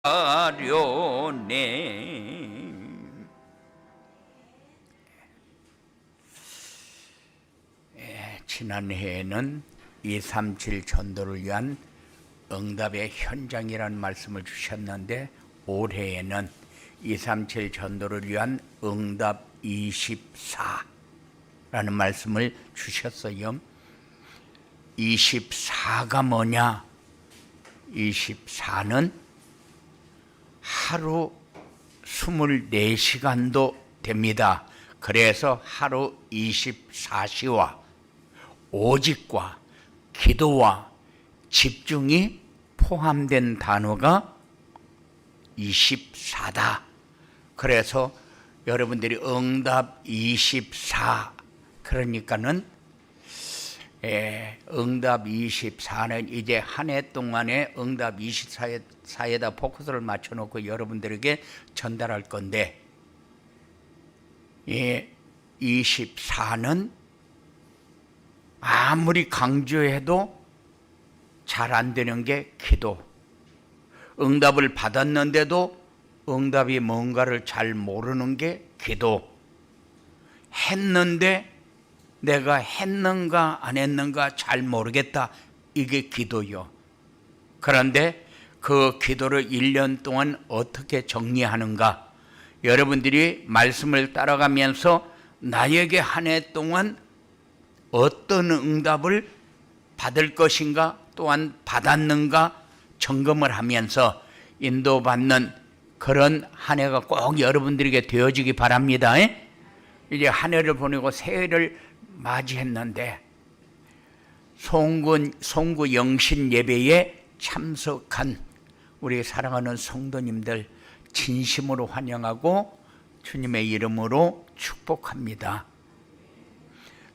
하려네. 지난해에는 237 전도를 위한 응답의 현장이라는 말씀을 주셨는데, 올해에는 237 전도를 위한 응답 24라는 말씀을 주셨어요. 24가 뭐냐? 24는 하루 24시간도 됩니다. 그래서 하루 24시와 오직과 기도와 집중이 포함된 단어가 24다. 그래서 여러분들이 응답 24, 그러니까는 응답 24는 이제 한 해 동안의 응답 24에다 포커스를 맞춰놓고 여러분들에게 전달할 건데, 24는 아무리 강조해도 잘 안 되는 게 기도. 응답을 받았는데도 응답이 뭔가를 잘 모르는 게 기도. 했는데 내가 했는가 안 했는가 잘 모르겠다, 이게 기도요. 그런데 그 기도를 1년 동안 어떻게 정리하는가? 여러분들이 말씀을 따라가면서 나에게 한 해 동안 어떤 응답을 받을 것인가, 또한 받았는가 점검을 하면서 인도받는 그런 한 해가 꼭 여러분들에게 되어지기 바랍니다. 이제 한 해를 보내고 새해를 맞이했는데, 송구 영신 예배에 참석한 우리 사랑하는 성도님들 진심으로 환영하고 주님의 이름으로 축복합니다.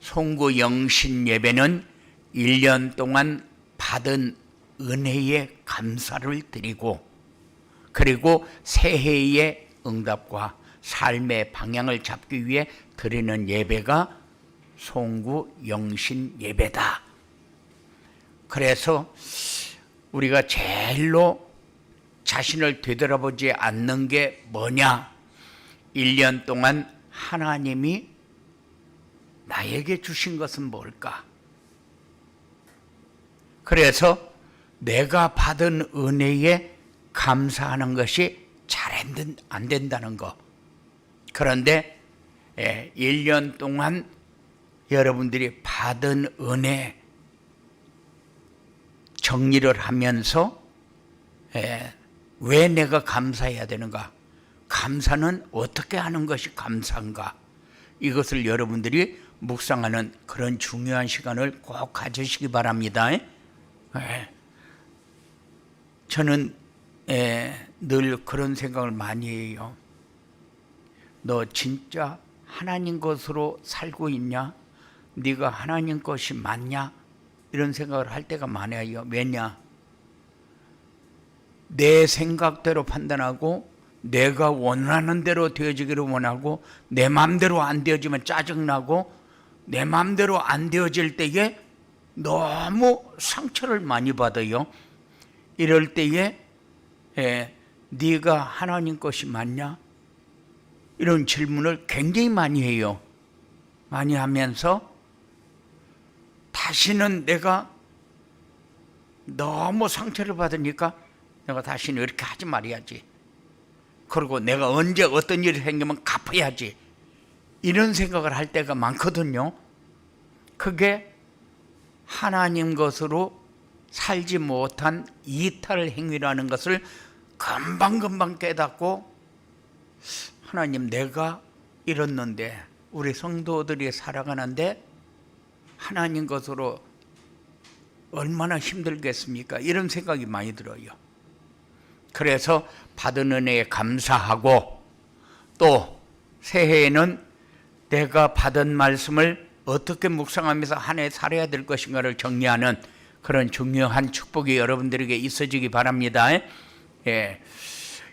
송구 영신 예배는 1년 동안 받은 은혜에 감사를 드리고, 그리고 새해의 응답과 삶의 방향을 잡기 위해 드리는 예배가 송구 영신 예배다. 그래서 우리가 제일로 자신을 되돌아보지 않는 게 뭐냐? 1년 동안 하나님이 나에게 주신 것은 뭘까? 그래서 내가 받은 은혜에 감사하는 것이 잘 안 된다는 거. 그런데 1년 동안 여러분들이 받은 은혜 정리를 하면서 왜 내가 감사해야 되는가? 감사는 어떻게 하는 것이 감사인가? 이것을 여러분들이 묵상하는 그런 중요한 시간을 꼭 가지시기 바랍니다. 저는 늘 그런 생각을 많이 해요. 너 진짜 하나님 것으로 살고 있냐? 네가 하나님 것이 맞냐? 이런 생각을 할 때가 많아요. 왜냐? 내 생각대로 판단하고 내가 원하는 대로 되어지기를 원하고, 내 마음대로 안 되어지면 짜증나고, 내 마음대로 안 되어질 때에 너무 상처를 많이 받아요. 이럴 때에 네가 하나님 것이 맞냐? 이런 질문을 굉장히 많이 해요. 많이 하면서 다시는 내가 너무 상처를 받으니까 내가 다시는 이렇게 하지 말아야지. 그리고 내가 언제 어떤 일이 생기면 갚아야지. 이런 생각을 할 때가 많거든요. 그게 하나님 것으로 살지 못한 이탈 행위라는 것을 금방금방 깨닫고, 하나님, 내가 이렇는데, 우리 성도들이 살아가는데 하나님 것으로 얼마나 힘들겠습니까? 이런 생각이 많이 들어요. 그래서 받은 은혜에 감사하고, 또 새해에는 내가 받은 말씀을 어떻게 묵상하면서 한 해 살아야 될 것인가를 정리하는 그런 중요한 축복이 여러분들에게 있어지기 바랍니다.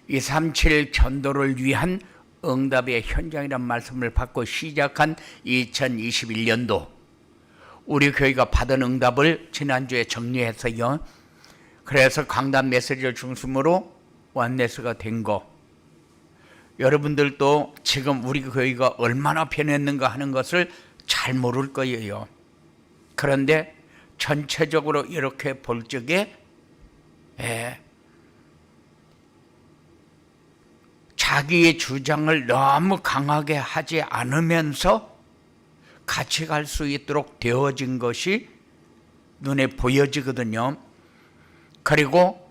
237 전도를 위한 응답의 현장이라는 말씀을 받고 시작한 2021년도, 우리 교회가 받은 응답을 지난주에 정리했어요. 그래서 강단 메시지를 중심으로 원네스가 된 거, 여러분들도 지금 우리 교회가 얼마나 변했는가 하는 것을 잘 모를 거예요. 그런데 전체적으로 이렇게 볼 적에 자기의 주장을 너무 강하게 하지 않으면서 같이 갈 수 있도록 되어진 것이 눈에 보여지거든요. 그리고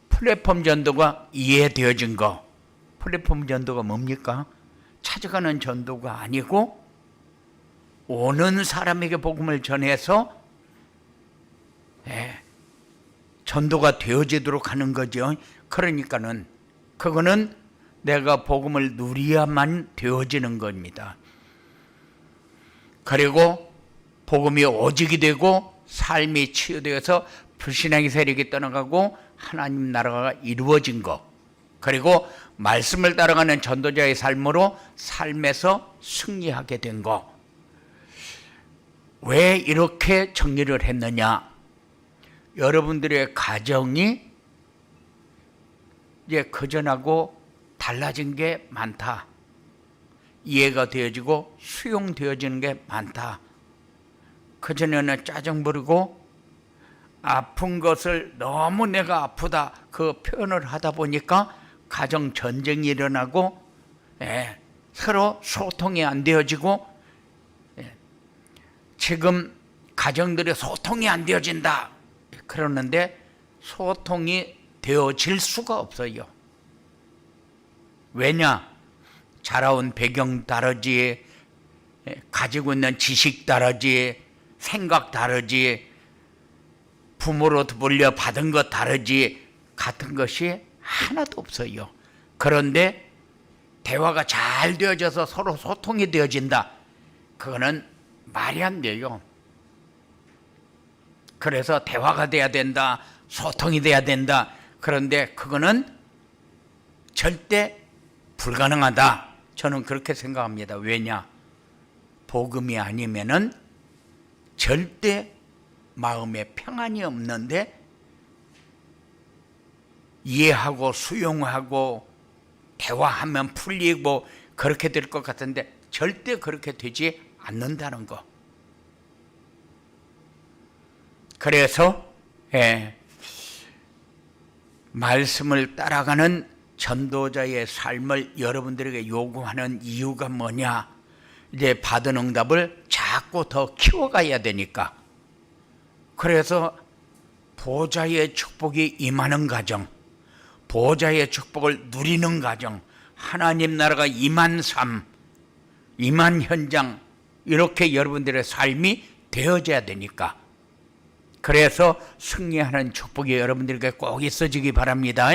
플랫폼 전도가 이해되어진 거. 플랫폼 전도가 뭡니까? 찾아가는 전도가 아니고 오는 사람에게 복음을 전해서 전도가 되어지도록 하는 거죠. 그러니까는 그거는 내가 복음을 누려야만 되어지는 겁니다. 그리고 복음이 오직이 되고 삶이 치유되어서 불신앙의 세력이 떠나가고 하나님 나라가 이루어진 것, 그리고 말씀을 따라가는 전도자의 삶으로 삶에서 승리하게 된 것. 왜 이렇게 정리를 했느냐? 여러분들의 가정이 이제 그전하고 달라진 게 많다. 이해가 되어지고 수용되어지는 게 많다. 그전에는 짜증 부리고 아픈 것을 너무 내가 아프다 그 표현을 하다 보니까 가정 전쟁이 일어나고 서로 소통이 안 되어지고 지금 가정들이 소통이 안 되어진다 그러는데 소통이 되어질 수가 없어요. 왜냐? 자라온 배경 다르지, 가지고 있는 지식 다르지, 생각 다르지, 부모로부터 물려받은 것 다르지, 같은 것이 하나도 없어요. 그런데 대화가 잘 되어져서 서로 소통이 되어진다. 그거는 말이 안 돼요. 그래서 대화가 돼야 된다, 소통이 돼야 된다. 그런데 그거는 절대 불가능하다. 저는 그렇게 생각합니다. 왜냐? 복음이 아니면은 절대 마음에 평안이 없는데 이해하고 수용하고 대화하면 풀리고 그렇게 될 것 같은데 절대 그렇게 되지 않는다는 거. 그래서 말씀을 따라가는 전도자의 삶을 여러분들에게 요구하는 이유가 뭐냐? 이제 받은 응답을 자꾸 더 키워가야 되니까. 그래서 보좌의 축복이 임하는 가정, 보좌의 축복을 누리는 가정, 하나님 나라가 임한 삶, 임한 현장, 이렇게 여러분들의 삶이 되어져야 되니까. 그래서 승리하는 축복이 여러분들에게 꼭 있어지기 바랍니다.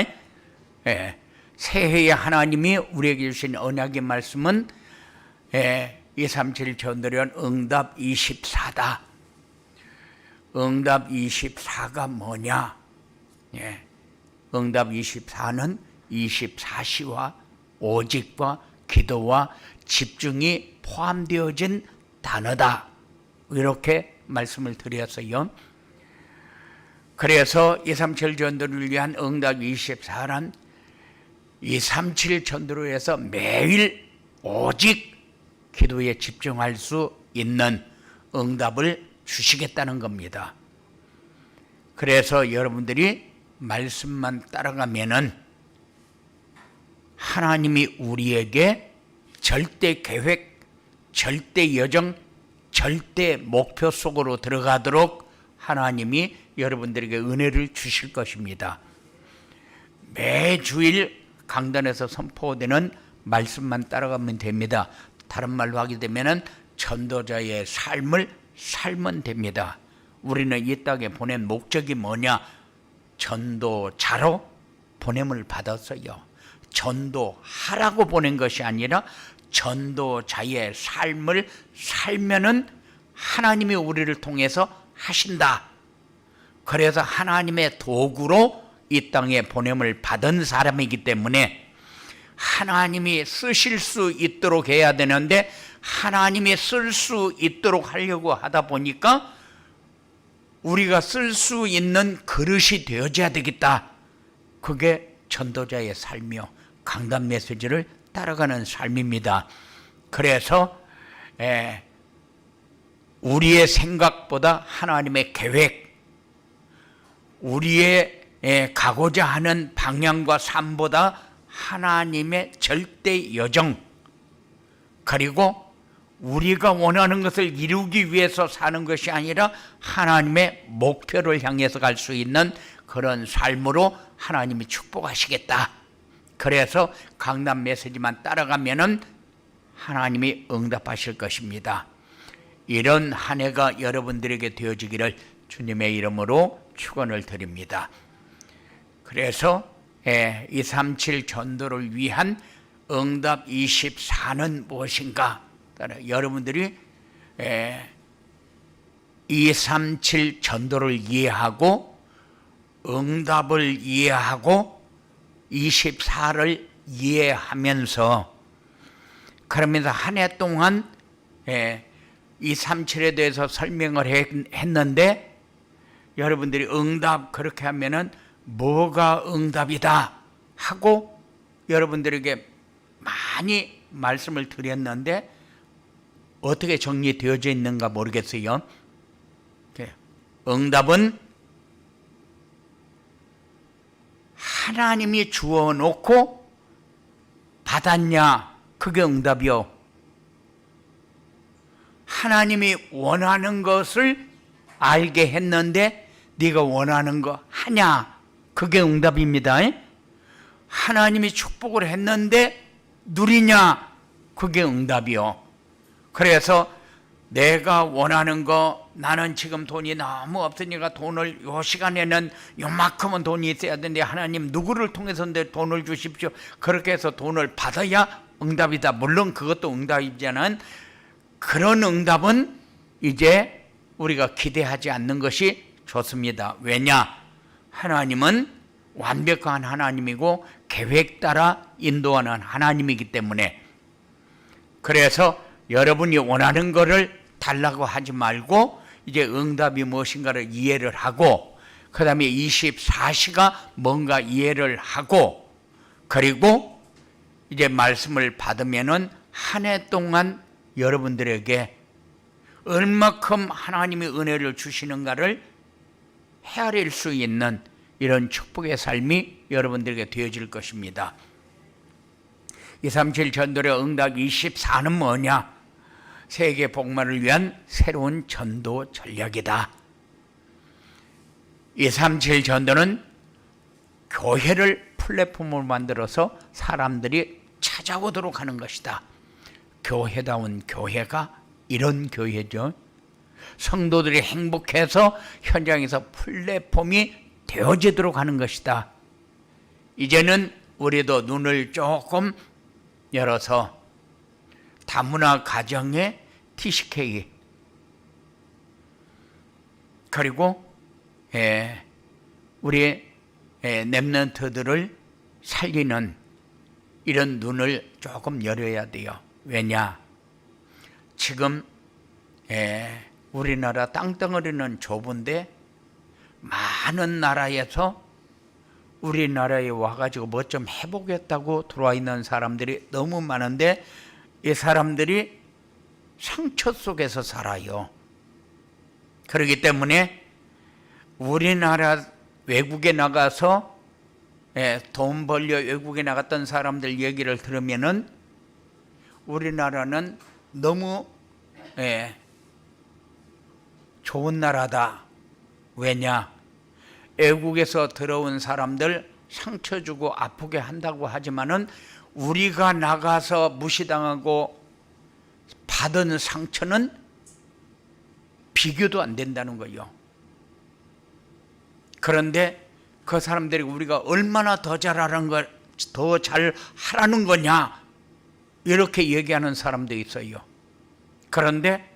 새해에 하나님이 우리에게 주신 언약의 말씀은 237 전도련 응답 24다. 응답 24가 뭐냐? 응답 24는 24시와 오직과 기도와 집중이 포함되어진 단어다. 이렇게 말씀을 드렸어요. 그래서 237 전도를 위한 응답 24는 237 전도로 해서 매일 오직 기도에 집중할 수 있는 응답을 주시겠다는 겁니다. 그래서 여러분들이 말씀만 따라가면은 하나님이 우리에게 절대 계획, 절대 여정, 절대 목표 속으로 들어가도록 하나님이 여러분들에게 은혜를 주실 것입니다. 매주일 강단에서 선포되는 말씀만 따라가면 됩니다. 다른 말로 하게 되면은 전도자의 삶을 살면 됩니다. 우리는 이 땅에 보낸 목적이 뭐냐? 전도자로 보냄을 받았어요. 전도하라고 보낸 것이 아니라 전도자의 삶을 살면은 하나님이 우리를 통해서 하신다. 그래서 하나님의 도구로 이 땅에 보냄을 받은 사람이기 때문에 하나님이 쓰실 수 있도록 해야 되는데 하나님이 쓸 수 있도록 하려고 하다 보니까 우리가 쓸 수 있는 그릇이 되어져야 되겠다. 그게 전도자의 삶이요, 강단 메시지를 따라가는 삶입니다. 그래서 우리의 생각보다 하나님의 계획, 우리의 가고자 하는 방향과 삶보다 하나님의 절대 여정, 그리고 우리가 원하는 것을 이루기 위해서 사는 것이 아니라 하나님의 목표를 향해서 갈 수 있는 그런 삶으로 하나님이 축복하시겠다. 그래서 강단 메시지만 따라가면은 하나님이 응답하실 것입니다. 이런 한 해가 여러분들에게 되어지기를 주님의 이름으로 축원을 드립니다. 그래서 237 전도를 위한 응답 24는 무엇인가? 여러분들이 237 전도를 이해하고 응답을 이해하고 24를 이해하면서, 그러면서 한 해 동안 237에 대해서 설명을 했는데, 여러분들이 응답 그렇게 하면은 뭐가 응답이다 하고 여러분들에게 많이 말씀을 드렸는데 어떻게 정리되어져 있는가 모르겠어요. 응답은 하나님이 주어 놓고 받았냐, 그게 응답이요. 하나님이 원하는 것을 알게 했는데 네가 원하는 거 하냐, 그게 응답입니다. 하나님이 축복을 했는데 누리냐, 그게 응답이요. 그래서 내가 원하는 거, 나는 지금 돈이 너무 없으니까 돈을, 요 시간에는 요만큼은 돈이 있어야 되는데 하나님 누구를 통해서 내 돈을 주십시오, 그렇게 해서 돈을 받아야 응답이다. 물론 그것도 응답이지만 그런 응답은 이제 우리가 기대하지 않는 것이 좋습니다. 왜냐? 하나님은 완벽한 하나님이고 계획 따라 인도하는 하나님이기 때문에. 그래서 여러분이 원하는 것을 달라고 하지 말고 이제 응답이 무엇인가를 이해를 하고, 그 다음에 24시가 뭔가 이해를 하고, 그리고 이제 말씀을 받으면은 한 해 동안 여러분들에게 얼마큼 하나님의 은혜를 주시는가를 헤아릴 수 있는 이런 축복의 삶이 여러분들에게 되어질 것입니다. 237 전도의 응답 24는 뭐냐? 세계 복음화를 위한 새로운 전도 전략이다. 237 전도는 교회를 플랫폼으로 만들어서 사람들이 찾아오도록 하는 것이다. 교회다운 교회가 이런 교회죠. 성도들이 행복해서 현장에서 플랫폼이 되어지도록 하는 것이다. 이제는 우리도 눈을 조금 열어서 다문화 가정의 TCK, 그리고 우리 랩런트들을 살리는 이런 눈을 조금 열어야 돼요. 왜냐? 지금 우리나라 땅덩어리는 좁은데 많은 나라에서 우리나라에 와가지고 뭐 좀 해보겠다고 들어와 있는 사람들이 너무 많은데, 이 사람들이 상처 속에서 살아요. 그렇기 때문에 우리나라 외국에 나가서 돈 벌려 외국에 나갔던 사람들 얘기를 들으면은 우리나라는 너무 좋은 나라다. 왜냐? 외국에서 들어온 사람들 상처 주고 아프게 한다고 하지만은 우리가 나가서 무시당하고 받은 상처는 비교도 안 된다는 거예요. 그런데 그 사람들이 우리가 얼마나 더 잘하는 걸, 더 잘하라는 거냐, 이렇게 얘기하는 사람도 있어요. 그런데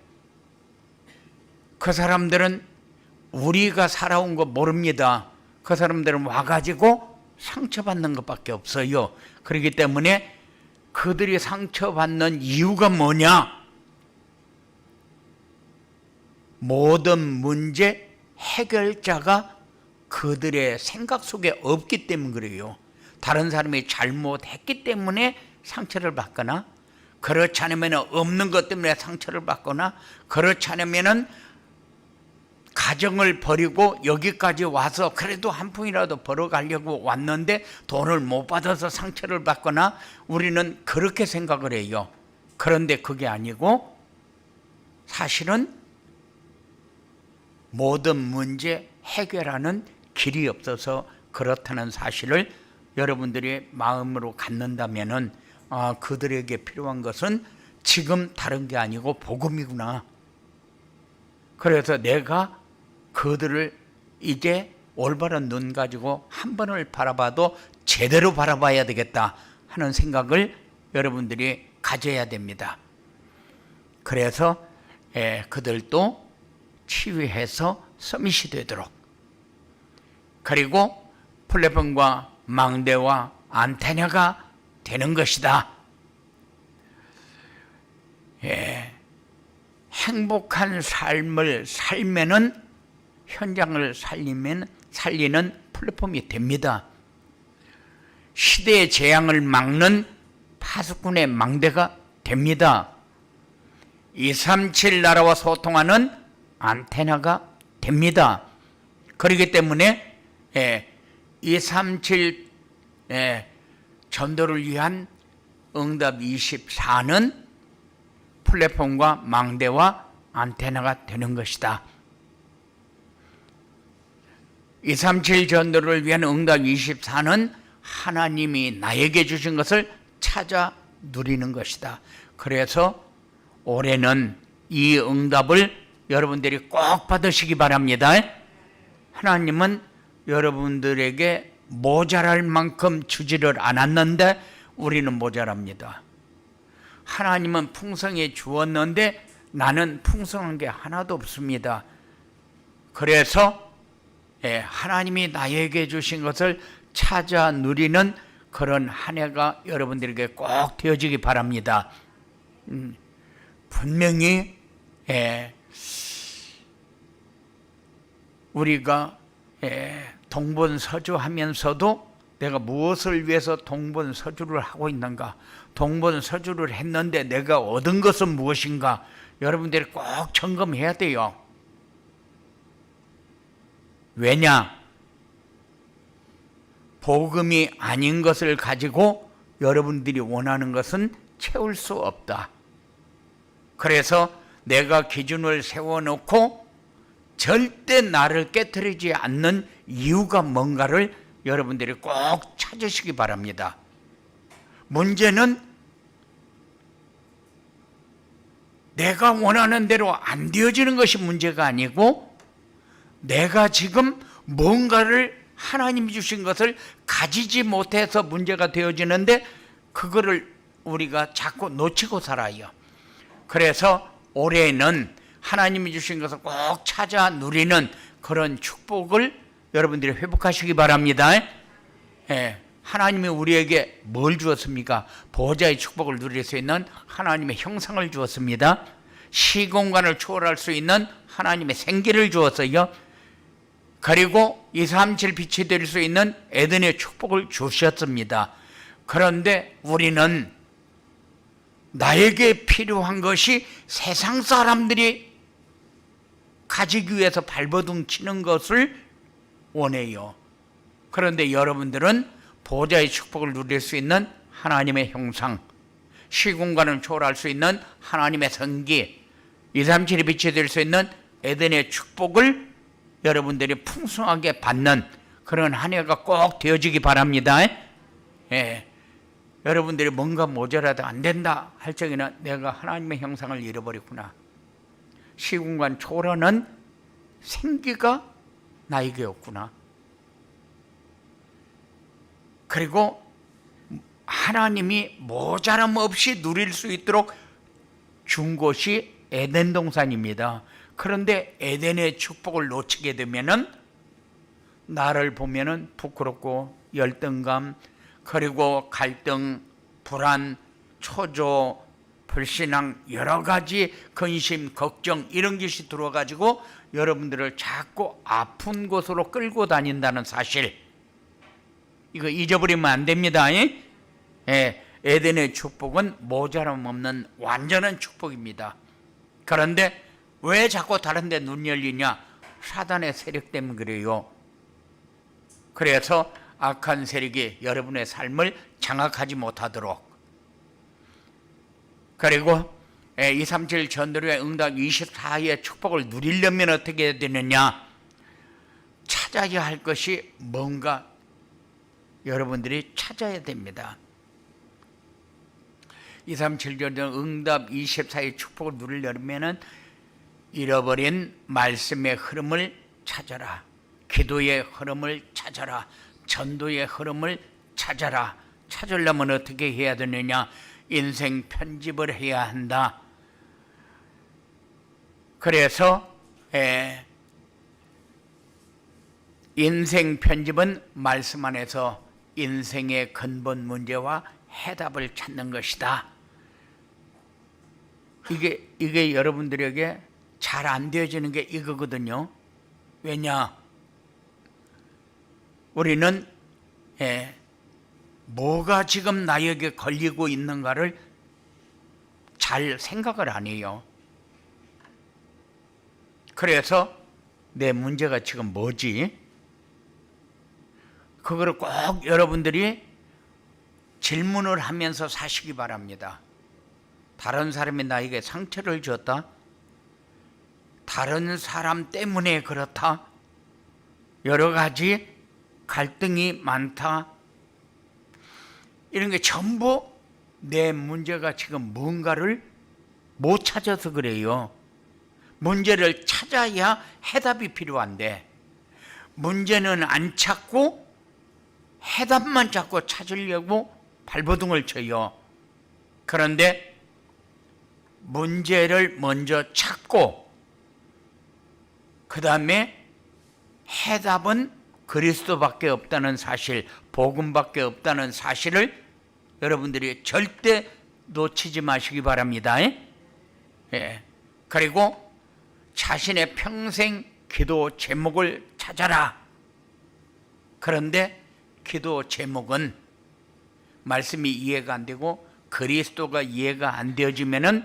그 사람들은 우리가 살아온 거 모릅니다. 그 사람들은 와가지고 상처받는 것밖에 없어요. 그렇기 때문에 그들이 상처받는 이유가 뭐냐? 모든 문제 해결자가 그들의 생각 속에 없기 때문에 그래요. 다른 사람이 잘못했기 때문에 상처를 받거나, 그렇지 않으면 없는 것 때문에 상처를 받거나, 그렇지 않으면 가정을 버리고 여기까지 와서 그래도 한 푼이라도 벌어가려고 왔는데 돈을 못 받아서 상처를 받거나, 우리는 그렇게 생각을 해요. 그런데 그게 아니고 사실은 모든 문제 해결하는 길이 없어서 그렇다는 사실을 여러분들이 마음으로 갖는다면은, 그들에게 필요한 것은 지금 다른 게 아니고 복음이구나. 그래서 내가 그들을 이제 올바른 눈 가지고 한 번을 바라봐도 제대로 바라봐야 되겠다 하는 생각을 여러분들이 가져야 됩니다. 그래서 그들도 치유해서 서밋이 되도록, 그리고 플랫폼과 망대와 안테나가 되는 것이다. 행복한 삶을 살면은, 현장을 살리는 플랫폼이 됩니다. 시대의 재앙을 막는 파수꾼의 망대가 됩니다. 237 나라와 소통하는 안테나가 됩니다. 그렇기 때문에 237 전도를 위한 응답 24는 플랫폼과 망대와 안테나가 되는 것이다. 237 전도를 위한 응답 24는 하나님이 나에게 주신 것을 찾아 누리는 것이다. 그래서 올해는 이 응답을 여러분들이 꼭 받으시기 바랍니다. 하나님은 여러분들에게 모자랄 만큼 주지를 않았는데 우리는 모자랍니다. 하나님은 풍성해 주었는데 나는 풍성한 게 하나도 없습니다. 그래서 하나님이 나에게 주신 것을 찾아 누리는 그런 한 해가 여러분들에게 꼭 되어지기 바랍니다. 분명히 우리가 동분서주하면서도 내가 무엇을 위해서 동분서주를 하고 있는가, 동분서주를 했는데 내가 얻은 것은 무엇인가, 여러분들이 꼭 점검해야 돼요. 왜냐? 복음이 아닌 것을 가지고 여러분들이 원하는 것은 채울 수 없다. 그래서 내가 기준을 세워놓고 절대 나를 깨트리지 않는 이유가 뭔가를 여러분들이 꼭 찾으시기 바랍니다. 문제는 내가 원하는 대로 안 되어지는 것이 문제가 아니고, 내가 지금 뭔가를 하나님이 주신 것을 가지지 못해서 문제가 되어지는데, 그거를 우리가 자꾸 놓치고 살아요. 그래서 올해는 하나님이 주신 것을 꼭 찾아 누리는 그런 축복을 여러분들이 회복하시기 바랍니다. 하나님이 우리에게 뭘 주었습니까? 보호자의 축복을 누릴 수 있는 하나님의 형상을 주었습니다. 시공간을 초월할 수 있는 하나님의 생기를 주었어요. 그리고 237 빛이 될 수 있는 에덴의 축복을 주셨습니다. 그런데 우리는 나에게 필요한 것이 세상 사람들이 가지기 위해서 발버둥 치는 것을 원해요. 그런데 여러분들은 보호자의 축복을 누릴 수 있는 하나님의 형상, 시공간을 초월할 수 있는 하나님의 성기, 237이 빛이 될 수 있는 에덴의 축복을 여러분들이 풍성하게 받는 그런 한 해가 꼭 되어지기 바랍니다. 여러분들이 뭔가 모자라도 안 된다 할 적에는 내가 하나님의 형상을 잃어버렸구나, 시공간 초월하는 생기가 나에게 없구나, 그리고 하나님이 모자람 없이 누릴 수 있도록 준 곳이 에덴 동산입니다. 그런데 에덴의 축복을 놓치게 되면은 나를 보면은 부끄럽고 열등감, 그리고 갈등, 불안, 초조, 불신앙, 여러 가지 근심, 걱정, 이런 것이 들어와가지고 여러분들을 자꾸 아픈 곳으로 끌고 다닌다는 사실, 이거 잊어버리면 안 됩니다. 예, 에덴의 축복은 모자람 없는 완전한 축복입니다. 그런데 왜 자꾸 다른 데 눈 열리냐? 사단의 세력 때문에 그래요. 그래서 악한 세력이 여러분의 삶을 장악하지 못하도록, 그리고 237 전도의 응답 24의 축복을 누리려면 어떻게 해야 되느냐? 찾아야 할 것이 뭔가 여러분들이 찾아야 됩니다. 237 전도 응답 24의 축복을 누리려면 잃어버린 말씀의 흐름을 찾아라. 기도의 흐름을 찾아라. 전도의 흐름을 찾아라. 찾으려면 어떻게 해야 되느냐? 인생 편집을 해야 한다. 그래서 인생 편집은 말씀 안에서 인생의 근본 문제와 해답을 찾는 것이다. 이게 여러분들에게 잘 안 되어지는 게 이거거든요. 왜냐? 우리는 뭐가 지금 나에게 걸리고 있는가를 잘 생각을 안 해요. 그래서 내 문제가 지금 뭐지? 그거를 꼭 여러분들이 질문을 하면서 사시기 바랍니다. 다른 사람이 나에게 상처를 줬다? 다른 사람 때문에 그렇다? 여러 가지 갈등이 많다? 이런 게 전부 내 문제가 지금 뭔가를 못 찾아서 그래요. 문제를 찾아야 해답이 필요한데 문제는 안 찾고 해답만 자꾸 찾으려고 발버둥을 쳐요. 그런데 문제를 먼저 찾고 그 다음에 해답은 그리스도밖에 없다는 사실, 복음밖에 없다는 사실을 여러분들이 절대 놓치지 마시기 바랍니다. 그리고 자신의 평생 기도 제목을 찾아라. 그런데 기도 제목은 말씀이 이해가 안 되고 그리스도가 이해가 안 되어지면은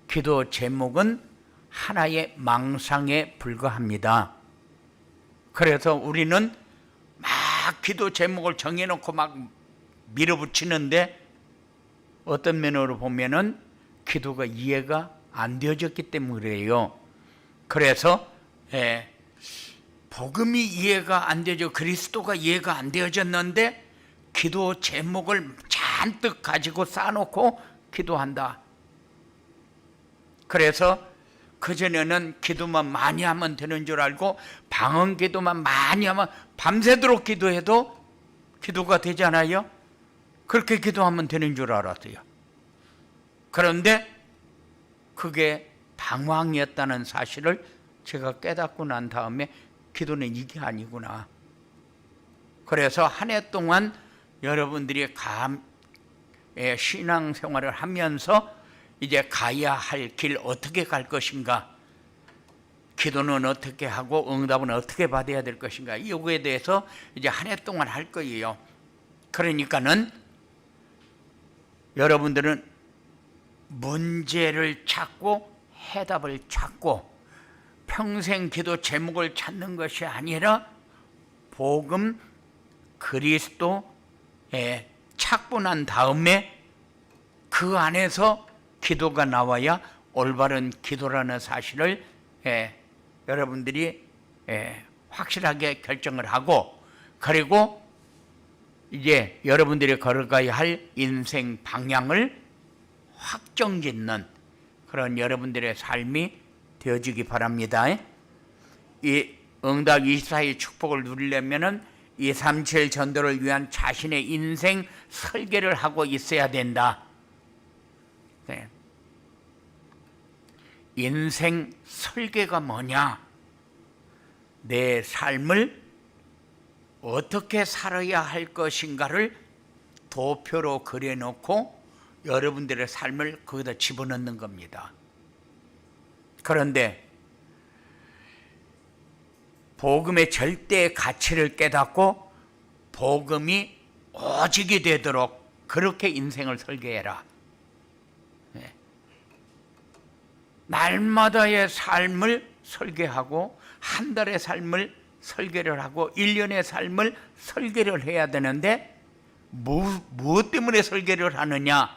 기도 제목은 하나의 망상에 불과합니다. 그래서 우리는 막 기도 제목을 정해놓고 막 밀어붙이는데 어떤 면으로 보면은 기도가 이해가 안 되어졌기 때문에 그래요. 그래서 복음이 이해가 안 되죠. 그리스도가 이해가 안 되어졌는데 기도 제목을 잔뜩 가지고 쌓아놓고 기도한다. 그래서 그전에는 기도만 많이 하면 되는 줄 알고 방언 기도만 많이 하면 밤새도록 기도해도 기도가 되잖아요. 그렇게 기도하면 되는 줄 알았어요. 그런데 그게 방황이었다는 사실을 제가 깨닫고 난 다음에 기도는 이게 아니구나. 그래서 한 해 동안 여러분들이 신앙생활을 하면서 이제 가야 할 길 어떻게 갈 것인가, 기도는 어떻게 하고 응답은 어떻게 받아야 될 것인가, 이거에 대해서 이제 한 해 동안 할 거예요. 그러니까는 여러분들은 문제를 찾고 해답을 찾고 평생 기도 제목을 찾는 것이 아니라 복음 그리스도에 찾고 난 다음에 그 안에서 기도가 나와야 올바른 기도라는 사실을 여러분들이 확실하게 결정을 하고, 그리고 이제 여러분들이 걸어가야 할 인생 방향을 확정짓는 그런 여러분들의 삶이 되어지기 바랍니다. 이 응답 24의 축복을 누리려면은 237 전도를 위한 자신의 인생 설계를 하고 있어야 된다. 인생 설계가 뭐냐? 내 삶을 어떻게 살아야 할 것인가를 도표로 그려놓고 여러분들의 삶을 거기다 집어넣는 겁니다. 그런데 복음의 절대 가치를 깨닫고 복음이 오직이 되도록 그렇게 인생을 설계해라. 날마다의 삶을 설계하고 한 달의 삶을 설계를 하고 1년의 삶을 설계를 해야 되는데 무엇 때문에 설계를 하느냐?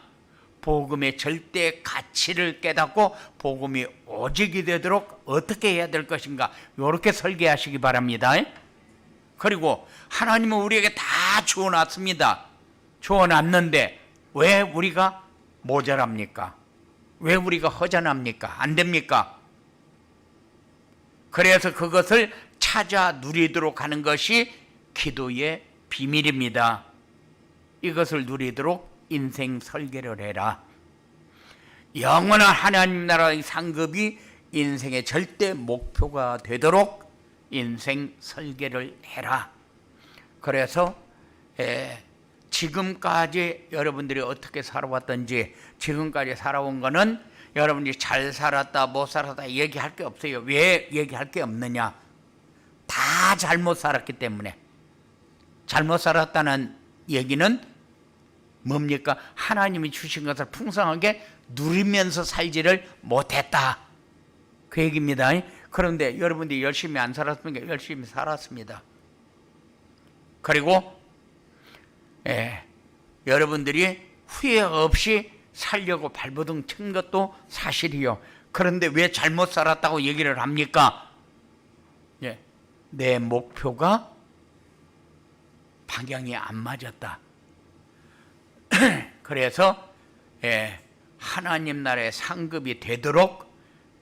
복음의 절대 가치를 깨닫고 복음이 오직이 되도록 어떻게 해야 될 것인가? 이렇게 설계하시기 바랍니다. 그리고 하나님은 우리에게 다 주어놨습니다. 주어놨는데 왜 우리가 모자랍니까? 왜 우리가 허전합니까? 안 됩니까? 그래서 그것을 찾아 누리도록 하는 것이 기도의 비밀입니다. 이것을 누리도록 인생 설계를 해라. 영원한 하나님 나라의 상급이 인생의 절대 목표가 되도록 인생 설계를 해라. 그래서 지금까지 여러분들이 어떻게 살아왔던지, 지금까지 살아온 거는 여러분이 잘 살았다 못 살았다 얘기할 게 없어요. 왜 얘기할 게 없느냐? 다 잘못 살았기 때문에. 잘못 살았다는 얘기는 뭡니까? 하나님이 주신 것을 풍성하게 누리면서 살지를 못했다, 그 얘기입니다. 그런데 여러분들이 열심히 안 살았으니까 열심히 살았습니다. 그리고 여러분들이 후회 없이 살려고 발버둥 친 것도 사실이요. 그런데 왜 잘못 살았다고 얘기를 합니까? 내 목표가 방향이 안 맞았다. 그래서 하나님 나라의 상급이 되도록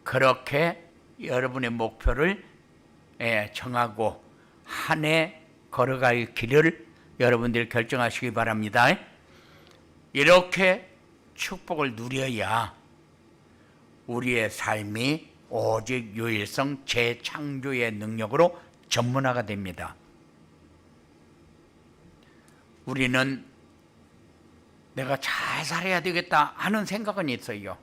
그렇게 여러분의 목표를 정하고 한 해 걸어갈 길을 여러분들이 결정하시기 바랍니다. 이렇게 축복을 누려야 우리의 삶이 오직 유일성 재창조의 능력으로 전문화가 됩니다. 우리는 내가 잘 살아야 되겠다 하는 생각은 있어요.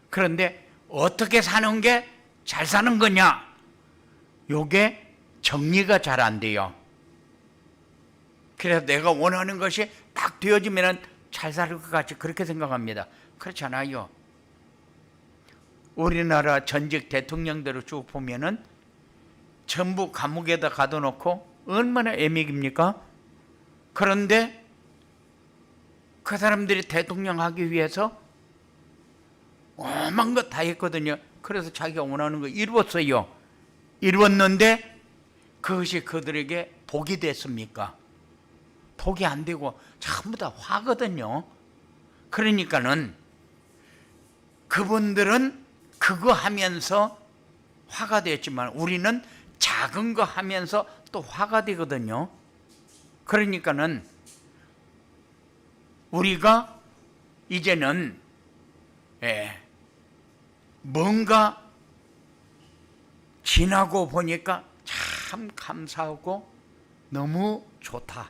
그런데 어떻게 사는 게 잘 사는 거냐? 요게 정리가 잘 안 돼요. 그래서 내가 원하는 것이 딱 되어지면 잘 살 것 같이 그렇게 생각합니다. 그렇지 않아요. 우리나라 전직 대통령들을 쭉 보면은 전부 감옥에다 가둬놓고 얼마나 애믹입니까? 그런데 그 사람들이 대통령 하기 위해서 오만 것 다 했거든요. 그래서 자기가 원하는 거 이루었어요. 이루었는데 그것이 그들에게 복이 됐습니까? 복이 안 되고 전부 다 화거든요. 그러니까는 그분들은 그거 하면서 화가 됐지만 우리는 작은 거 하면서 또 화가 되거든요. 그러니까는 우리가 이제는 뭔가 지나고 보니까 참 감사하고 너무 좋다,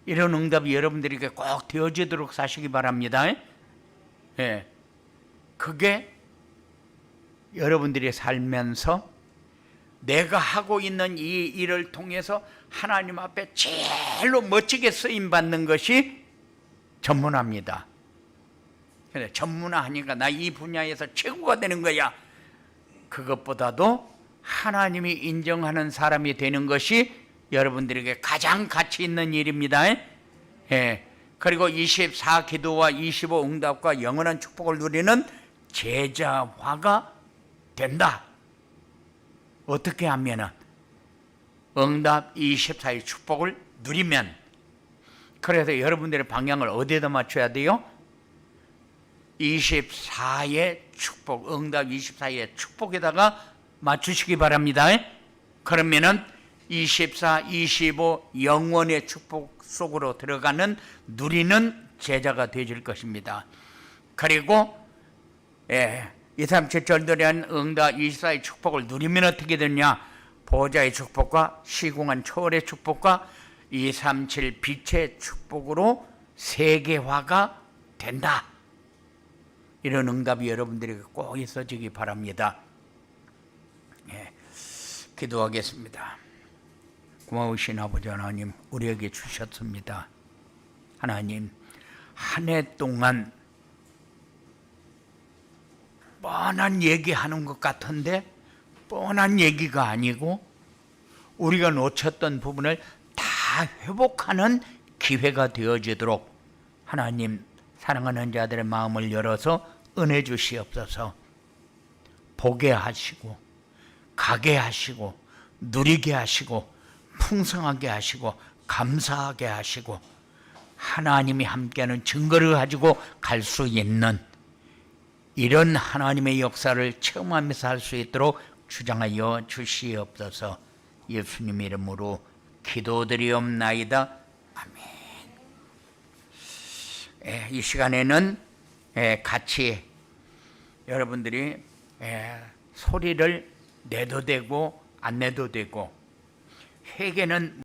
이런 응답이 여러분들에게 꼭 되어지도록 사시기 바랍니다. 그게 여러분들이 살면서 내가 하고 있는 이 일을 통해서 하나님 앞에 제일로 멋지게 쓰임받는 것이 전문화입니다. 그래, 전문화하니까 나 이 분야에서 최고가 되는 거야. 그것보다도 하나님이 인정하는 사람이 되는 것이 여러분들에게 가장 가치 있는 일입니다. 그리고 24 기도와 25 응답과 영원한 축복을 누리는 제자화가 된다. 어떻게 하면은 응답 24의 축복을 누리면. 그래서 여러분들의 방향을 어디에다 맞춰야 돼요? 24의 축복, 응답 24의 축복에다가 맞추시기 바랍니다. 그러면은 24, 25 영원의 축복 속으로 들어가는 누리는 제자가 되실 것입니다. 그리고 237절들의 응답 24의 축복을 누리면 어떻게 되냐? 보좌의 축복과 시공한 초월의 축복과 237 빛의 축복으로 세계화가 된다. 이런 응답이 여러분들에게 꼭 있어지기 바랍니다. 기도하겠습니다. 고마우신 아버지 하나님, 우리에게 주셨습니다. 하나님, 한 해 동안 뻔한 얘기하는 것 같은데 뻔한 얘기가 아니고 우리가 놓쳤던 부분을 다 회복하는 기회가 되어지도록 하나님, 사랑하는 자들의 마음을 열어서 은혜 주시옵소서. 보게 하시고 가게 하시고 누리게 하시고 풍성하게 하시고 감사하게 하시고 하나님이 함께하는 증거를 가지고 갈 수 있는 이런 하나님의 역사를 체험하면서 할 수 있도록 주장하여 주시옵소서. 예수님 이름으로 기도드리옵나이다. 아멘. 이 시간에는 같이 여러분들이 소리를 내도 되고 안 내도 되고 회개는